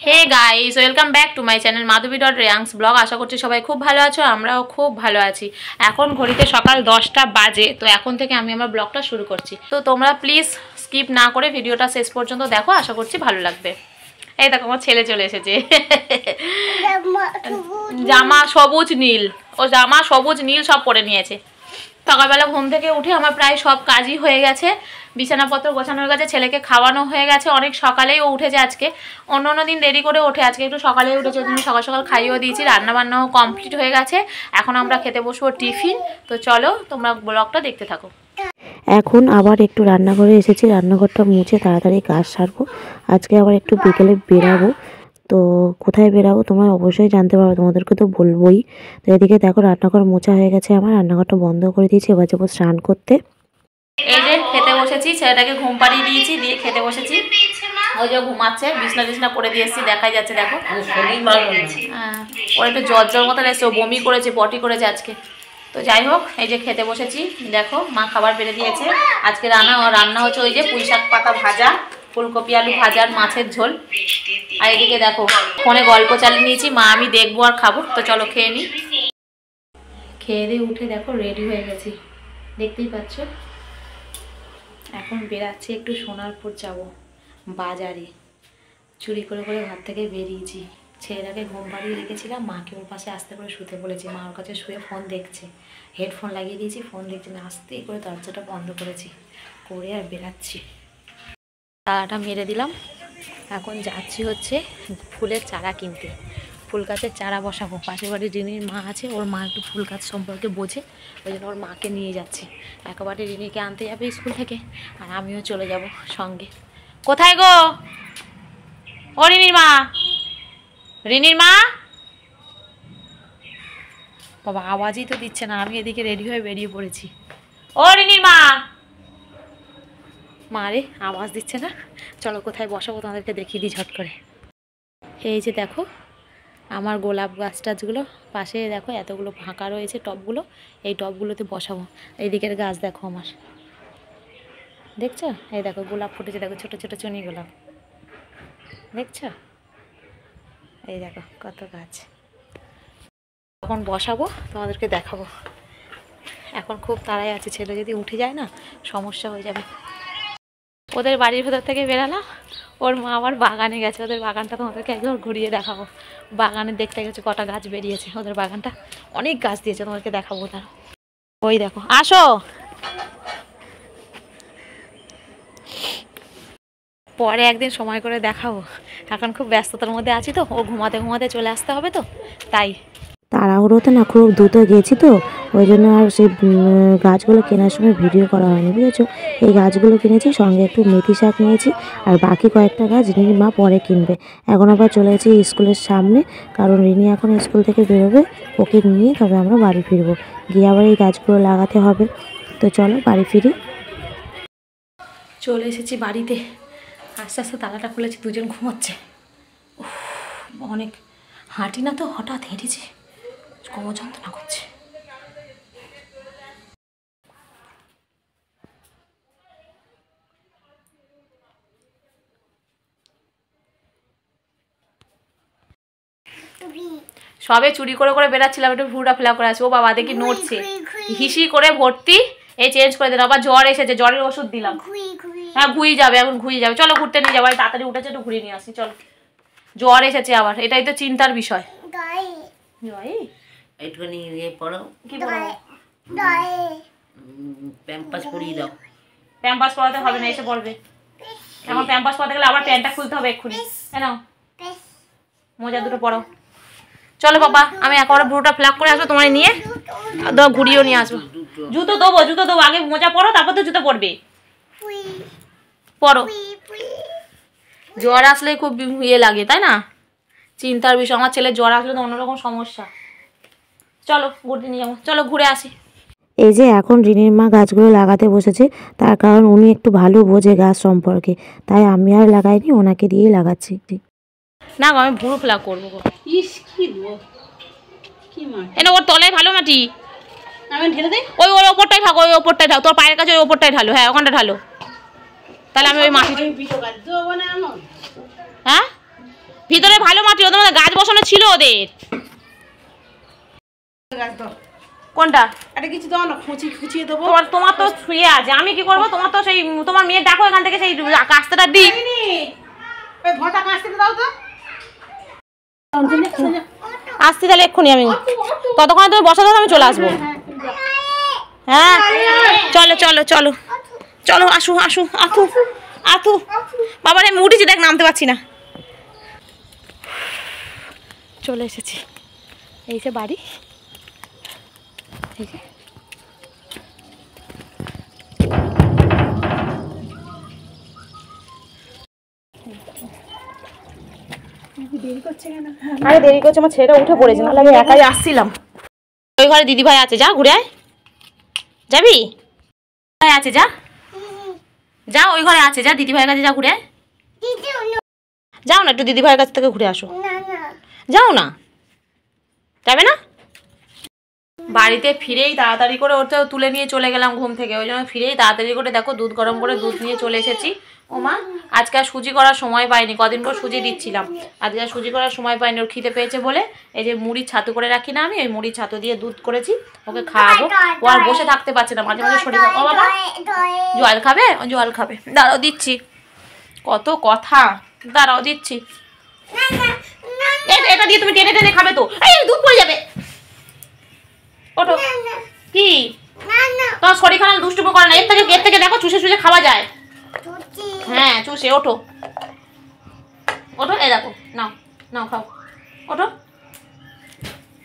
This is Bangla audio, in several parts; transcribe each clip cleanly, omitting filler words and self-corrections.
Hey guys, welcome back to my channel madhubi.reyangs vlog. আশা করছি সবাই খুব ভালো আছো, আমরাও খুব ভালো আছি। এখন ঘড়িতে সকাল 10টা বাজে, তো এখন থেকে আমি আমার ব্লগটা শুরু করছি। তো তোমরা প্লিজ স্কিপ না করে ভিডিওটা শেষ পর্যন্ত দেখো, আশা করছি ভালো লাগবে। এই দেখো আমার ছেলে চলে এসেছে। জামা সবুজ নীল, ও জামা সবুজ নীল সব পরে নিয়েছে। সকালবেলা ঘুম থেকে উঠে আমার প্রায় সব কাজই হয়ে গেছে, বিছানাপত্র গোছানো হয়ে গেছে, ছেলেকে খাওয়ানো হয়ে গেছে। অনেক সকালেই ও উঠেছে আজকে, অন্য দিন দেরি করে ওঠে, আজকে একটু সকালেই উঠেছে, ওই জন্য সকাল সকাল খাইয়েও দিয়েছি। রান্নাবান্নাও কমপ্লিট হয়ে গেছে, এখন আমরা খেতে বসবো টিফিন। তো চলো তোমরা ব্লগটা দেখতে থাকো। এখন আবার একটু রান্নাঘরে এসেছি, রান্নাঘরটা মুছে তাড়াতাড়ি কাজ সারবো। আজকে আবার একটু বিকেলে বেরাবো, তো কোথায় বেরাবো তোমরা অবশ্যই জানতে পারবে, তোমাদেরকে তো বলবোই। তো এদিকে দেখো রান্নাঘর মোছা হয়ে গেছে, আমার রান্নাঘরটা বন্ধ করে দিয়েছি, এবার যাবো স্নান করতে। এই যে খেতে বসেছি, ছেলেটাকে ঘুম পাড়িয়ে দিয়েছি, দিয়ে খেতে বসেছি। ওই যে ঘুমাচ্ছে, বিছনা করে দিয়ে এসেছি, দেখাই যাচ্ছে দেখো। হ্যাঁ, ওর একটু জ্বর মতো এসছে, ও বমি করেছে, পটি করেছে আজকে। তো যাই হোক, এই যে খেতে বসেছি, দেখো মা খাবার বেড়ে দিয়েছে। আজকে রান্না হচ্ছে ওই যে পুঁই শাক পাতা ভাজা, ফুলকপি আলু ভাজা, মাছের ঝোল। আর এদিকে দেখো ফোনে গল্প চালিয়ে নিয়েছি, মা আমি দেখবো আর খাবো। তো চলো খেয়ে নিই। খেয়ে দিয়ে উঠে দেখো রেডি হয়ে গেছি, দেখতেই পাচ্ছ। এখন বেরাচ্ছি, একটু সোনারপুর যাব বাজারে। চুরি করে ঘর থেকে বেরিয়েছি, ছেলেটাকে ঘুম পাড়িয়ে রেখেছিলাম, মাকে ওর পাশে আস্তে করে শুতে বলেছি। মা ওর কাছে শুয়ে ফোন দেখছে, হেডফোন লাগিয়ে দিয়েছি, ফোন দেখছি না, আস্তেই করে দরজাটা বন্ধ করেছি, করে আর বেরাচ্ছি। তালাটা মেরে দিলাম। এখন যাচ্ছি হচ্ছে ফুলের চারা কিনতে, ফুল গাছের চারা বসাবো। পাশের বাড়ির রিনির মা আছে, ওর মা একটু ফুল গাছ সম্পর্কে বোঝে, ওই জন্য ওর মাকে নিয়ে যাচ্ছি। একেবারে রিনিকে আনতে যাবে স্কুল থেকে, আর আমিও চলে যাব সঙ্গে। কোথায় গো ও রিনির মা? রিনির মা বাবা আওয়াজই তো দিচ্ছে না, আমি এদিকে রেডি হয়ে বেরিয়ে পড়েছি। ও রিনির মা, মা রে আওয়াজ দিচ্ছে না। চলো কোথায় বসাবো তোমাদেরকে দেখিয়ে দিই ঝট করে। এই যে দেখো আমার গোলাপ গাছ টাছগুলো, পাশে দেখো এতগুলো ফাঁকা রয়েছে টবগুলো, এই টবগুলোতে বসাবো। এই দিকের গাছ দেখো আমার, দেখছো? এই দেখো গোলাপ ফুটেছে, দেখো ছোটো ছোটো চুনি গোলাপ, দেখছো? এই দেখো কত গাছ। তখন বসাবো তোমাদেরকে দেখাবো। এখন খুব তাড়াই আছে, ছেলে যদি উঠে যায় না সমস্যা হয়ে যাবে। ওদের বাড়ির ভেতর থেকে বেরালাম, ওর মা আবার বাগানে গেছে, ওদের বাগানটা তোমাদেরকে একবার ঘুরিয়ে দেখাবো। বাগানে দেখতে গেছে কটা গাছ বেরিয়েছে, ওদের বাগানটা অনেক গাছ দিয়েছে, তোমাদেরকে দেখাবো। তার ওই দেখো, আসো পরে একদিন সময় করে দেখাবো। এখন খুব ব্যস্ততার মধ্যে আছি, তো ও ঘুমাতে ঘুমাতে চলে আসতে হবে, তো তাই তাড়াহুড়োতে না খুব দ্রুত গেছি, তো ওই জন্য আর সেই গাছগুলো কেনার সময় ভিডিও করা হয়নি, বুঝেছো? এই গাছগুলো কিনেছি, সঙ্গে একটু মেথি শাক নিয়েছি, আর বাকি কয়েকটা গাছ রিনির মা পরে কিনবে। এখন আবার চলে গেছি স্কুলের সামনে, কারণ রিনি এখন স্কুল থেকে বেরোবে, ওকে নিয়ে তবে আমরা বাড়ি ফিরবো, গিয়ে আবার এই গাছগুলো লাগাতে হবে। তো চলো বাড়ি ফিরি। চলে এসেছি বাড়িতে, আস্তে আস্তে তালাটা খুলেছি, দুজন ঘুমাচ্ছে। অনেক হাঁটি না তো, হঠাৎ হেঁটেছি, কোমর যন্ত্রণা করছে। সবে চুরি করে বেরাচ্ছিলাম, একটু ভুড়া ফেলা করে আছে। ও বাবা দেখি নড়ছে, হিসি করে ভর্তি। এই চেঞ্জ করে দিলাম, আবার জ্বর এসেছে, জ্বরের ওষুধ দিলাম। হ্যাঁ ঘুরিয়ে যাবে, এখন ঘুরিয়ে যাবে। চলো ঘুরতে নিয়ে যাবো, তাড়াতাড়ি উঠেছে, একটু ঘুরিয়ে নিয়ে আসি চলো। জ্বর এসেছে আবার, এটাই তো চিন্তার বিষয়। একটুখানি পড়ো, কি পড়াবো? প্যাম্পাস পরিয়ে দাও। প্যাম্পাস পরাতে হবে না, এসে পড়বে। এখন প্যাম্পাস পরাতে গেলে আবার প্যান্টটা খুলতে হবে এক্ষুনি। নাও মোজা দুটো পরো। চলো বাবা, আমি একেবারে ভুরুটা ফ্ল্যাগ করে আসবো, তোমায় নিয়ে ঘুরিয়েও নিয়ে আসবো। জুতো দেবো, আগে মোজা পরো, তারপর তো জুতো পরবে। পরো। জ্বর আসলে খুব ইয়ে লাগে, তাই না? চিন্তার বিষয়। আমার ছেলে জ্বর আসলে তো অন্যরকম সমস্যা। চলো ঘুরতে নিয়ে যাবো, চলো ঘুরে আসি। এই যে এখন রিনির মা গাছগুলো লাগাতে বসেছে, তার কারণ উনি একটু ভালো বোঝে গাছ সম্পর্কে, তাই আমি আর লাগাইনি, ওনাকে দিয়েই লাগাচ্ছি। না গো, আমি ভুরু ফ্ল্যাগ করবো গো। এনে ওর তলায় ঢালো মাটি, ওই ওপরটাই থাকো, ওই ওপরটাই থাকো, তোর পায়ের কাছে ওই ওপরটাই ঢালো। হ্যাঁ ওখানটা ঢালো, তাহলে আমি ওই মাটি। হ্যাঁ ভিতরে ভালো মাটি, ওদের মধ্যে গাছ বসানো ছিল ওদের। কোনটা? এটা কিছু দাও না, খুঁচিয়ে দেবো। তোমার তো শুয়ে আছে, আমি কি করবো? তোমার তো সেই তোমার মেয়ে ডাকো এখান থেকে, সেই কাস্তেটা দিই। ওই ভটা কাটতে দাও তো। আসছি তাহলে এক্ষুনি আমি, ততক্ষণে তুমি বসা দাও, আমি চলে আসবো। হ্যাঁ চলো চলো চলো চলো, আসু আসু আতু আতু। বাবার আমি উঠেছি, দেখ নামতে পারছি না। চলে এসেছি, এই যে বাড়ি, এই যে আরে দেরি করছে, আমার ছেলেটা উঠে পড়েছে, নাহলে আমি একাই আসছিলাম। ওই ঘরে দিদি ভাই আছে, যা ঘুরে আয়। যাবি? ভাই আছে, যা যা, ওই ঘরে আছে, যা দিদি ভাইয়ের কাছে যা, ঘুরে আয়। যাও না, একটু দিদি ভাইয়ের কাছ থেকে ঘুরে আসো। যাও না, যাবে না? বাড়িতে ফিরেই তাড়াতাড়ি করে ওটা তুলে নিয়ে চলে গেলাম ঘুম থেকে, ওই জন্য ফিরেই তাড়াতাড়ি করে দেখো দুধ গরম করে দুধ নিয়ে চলে এসেছি। ও মা, আজকে আর সুজি করার সময় পাইনি, কদিন পর সুজি দিচ্ছিলাম, আজকে আর সুজি করার সময় পাইনি। ওর খিদে পেয়েছে বলে এই যে মুড়ির ছাতু করে রাখি না আমি, ওই মুড়ির ছাতু দিয়ে দুধ করেছি, ওকে খাওয়াবো। ও আর বসে থাকতে পারছে না, মাঝে মাঝে শরীর। ও বাবা জল খাবে? ও জল খাবে, দাঁড়াও দিচ্ছি। কত কথা, দাঁড়াও দিচ্ছি। এটা দিয়ে তুমি টেনে টেনে খাবে তো, এই দুধ পড়ে যাবে। ওঠো। কি তোমার শরীর খারাপ দুষ্টুমি করে না, এর থেকে দেখো চুষে চুষে খাওয়া যায়। হ্যাঁ চুষে, ওঠো ওঠো, এই দেখো, নাও নাও খাও, ওঠো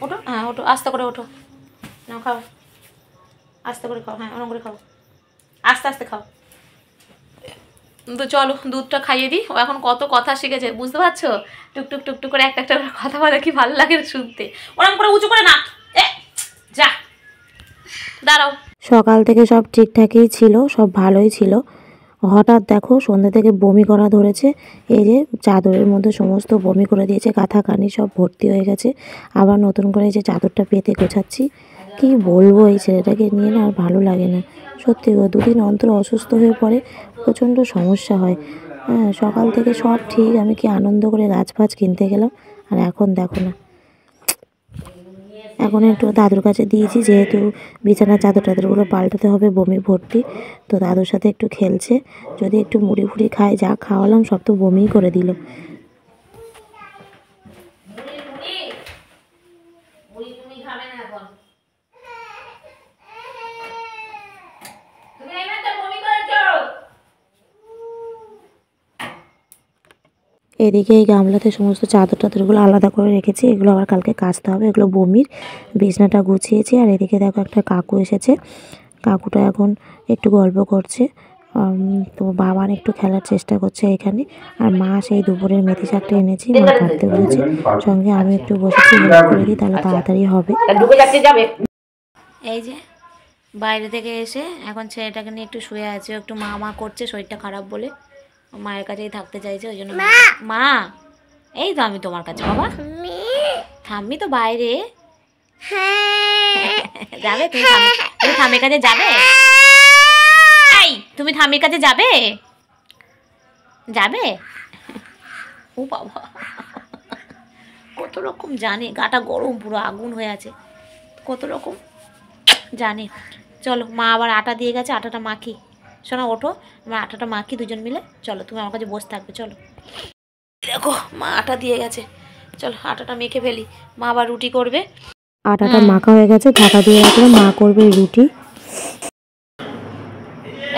ওঠো, হ্যাঁ ওঠো, আস্তে করে ওঠো, নাও খাও, আস্তে করে খাও, হ্যাঁ ওরকম করে খাও, আস্তে আস্তে খাও। তো চলো দুধটা খাইয়ে দিই। ও এখন কত কথা শিখেছে বুঝতে পারছো, টুকটুক টুকটুক করে একটা একটা কথা বলে, কি ভালো লাগে শুনতে। ওরকম করে উঁচু করে না, যা দাঁড়াও। সকাল থেকে সব ঠিকঠাকই ছিল, সব ভালোই ছিল। হঠাৎ দেখো সন্ধ্যা থেকে বমি করা ধরেছে, এই যে চাদরের মধ্যে সমস্ত বমি করে দিয়েছে, কাঁথা কানি সব ভর্তি হয়ে গেছে। আবার নতুন করে এই যে চাদরটা পেতে গোছাচ্ছি। কি বলবো, এই ছেলেটাকে নিয়ে না আর ভালো লাগে না সত্যি গো। দুদিন অন্তর অসুস্থ হয়ে পড়ে, প্রচণ্ড সমস্যা হয়। হ্যাঁ, সকাল থেকে সব ঠিক, আমি কি আনন্দ করে গাছ ফাছ কিনতে গেলাম, আর এখন দেখো না। এখন একটু দাদুর কাছে দিয়েছি, যেহেতু বিছানার চাদর টাদরগুলো পাল্টাতে হবে, বমি ভর্তি, তো দাদুর সাথে একটু খেলছে। যদি একটু মুড়ি ফুড়ি খায়, যা খাওয়ালাম সব তো বমিই করে দিল। এদিকে এই গামলাতে সমস্ত চাদর টাদরগুলো আলাদা করে রেখেছি, এগুলো আবার কালকে কাচতে হবে, এগুলো বমির। বিছনাটা গুছিয়েছি, আর এদিকে দেখো একটা কাকু এসেছে, কাকুটা এখন একটু গল্প করছে। তো বাবার একটু খেলার চেষ্টা করছে এখানে। আর মা সেই দুপুরের মেথি শাকটা এনেছি, মা কাটতে বলেছে, সঙ্গে আমি একটু বসেছি, হেল্প করে দিই, তাহলে তাড়াতাড়ি হবে। এই যে বাইরে থেকে এসে এখন ছেলেটাকে নিয়ে একটু শুয়ে আছে, একটু মা মা করছে, শরীরটা খারাপ বলে মায়ের কাছেই থাকতে চাইছে, ওই জন্য। মা এই তো আমি তোমার কাছে। বাবা ঠাম্মি তো বাইরে, যাবে তুমি? তুমি ঠাম্মির কাছে যাবে? এই তুমি ঠাম্মির কাছে যাবে? যাবে? ও বাবা কত রকম জানে, গাটা গরম, পুরো আগুন হয়ে আছে, কত রকম জানে। চলো, মা আবার আটা দিয়ে গেছে, আটাটা মাখি। শোনা ওঠো, আমরা আটাটা মাখি দুজন মিলে, চলো তুমি আমার কাছে বসে থাকবে। চলো দেখো মা আটা দিয়ে গেছে, চলো আটাটা মেখে ফেলি, মা আবার রুটি করবে। আটাটা মাখা হয়ে গেছে, ঢাকা দিয়ে রাখলাম, মা করবে রুটি।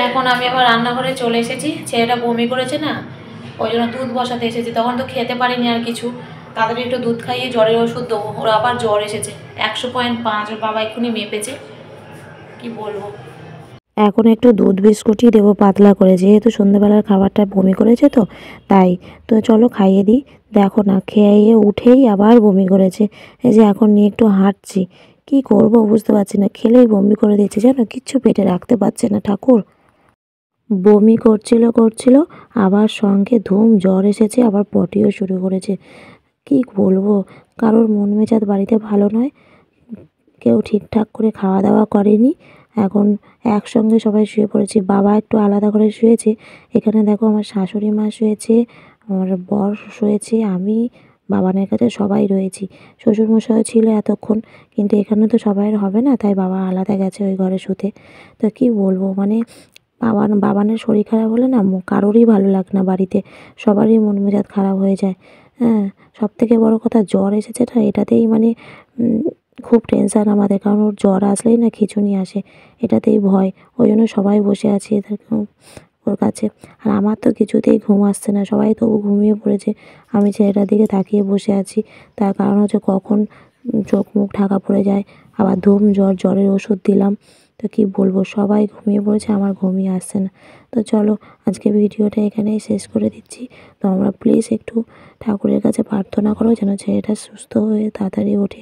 এখন আমি আবার রান্নাঘরে চলে এসেছি, ছেলেটা বমি করেছে না, ওই জন্য দুধ বসাতে এসেছি। তখন তো খেতে পারিনি আর কিছু, তাড়াতাড়ি একটু দুধ খাইয়ে জ্বরের ওষুধ দেবো। ওর আবার জ্বর এসেছে 100.5, ওর বাবা এক্ষুনি মেপেছে, কি বলবো। এখন একটু দুধ বিস্কুটই দেবো পাতলা করে, যেহেতু সন্ধ্যেবেলার খাবারটা বমি করেছে তো তাই। তো চলো খাইয়ে দিই। দেখো না, খেয়ে উঠেই আবার বমি করেছে। এই যে এখন নিয়ে একটু হাঁটছি, কি করব বুঝতে পারছি না, খেলেই বমি করে দিচ্ছে, জানো কিচ্ছু পেটে রাখতে পারছে না ঠাকুর। বমি করছিল, আবার সঙ্গে ধুম জ্বর এসেছে, আবার পটিও শুরু করেছে। কি বলবো, কারোর মন মেজাজ বাড়িতে ভালো নয়, কেউ ঠিকঠাক করে খাওয়া দাওয়া করেনি। এখন একসঙ্গে সবাই শুয়ে পড়েছি, বাবা একটু আলাদা করে শুয়েছে। এখানে দেখো আমার শাশুড়ি মা শুয়েছে, আমার বর শুয়েছে, আমি বাবানের কাছে সবাই রয়েছি। শ্বশুরমশাইও ছিল এতক্ষণ, কিন্তু এখানে তো সবাইয়ের হবে না, তাই বাবা আলাদা গেছে ওই ঘরে শুতে। তো কি বলবো, মানে বাবানের শরীর খারাপ হলে না কারোরই ভালো লাগে না বাড়িতে, সবারই মন মেজাজ খারাপ হয়ে যায়। হ্যাঁ, সব থেকে বড় কথা জ্বর এসেছে না, এটাতেই মানে খুব টেনশান আমাদের, কারণ ওর জ্বর আসলেই না খিঁচুনি আসে, এটাতেই ভয়। ওই জন্য সবাই বসে আছি ওর কাছে। আর আমার তো কিছুতেই ঘুম আসছে না, সবাই তবু ঘুমিয়ে পড়েছে, আমি ছেলেটার দিকে তাকিয়ে বসে আছি। তার কারণ হচ্ছে কখন চোখ মুখ ঢাকা পড়ে যায়, আবার জ্বরের ওষুধ দিলাম। তো কি বলবো, সবাই ঘুমিয়ে পড়েছে, আমার ঘুমিয়ে আসছে না। তো চলো আজকে ভিডিওটা এখানেই শেষ করে দিচ্ছি। তো আমরা প্লিজ একটু ঠাকুরের কাছে প্রার্থনা করো যেন ছেলেটা সুস্থ হয়ে তাড়াতাড়ি ওঠে।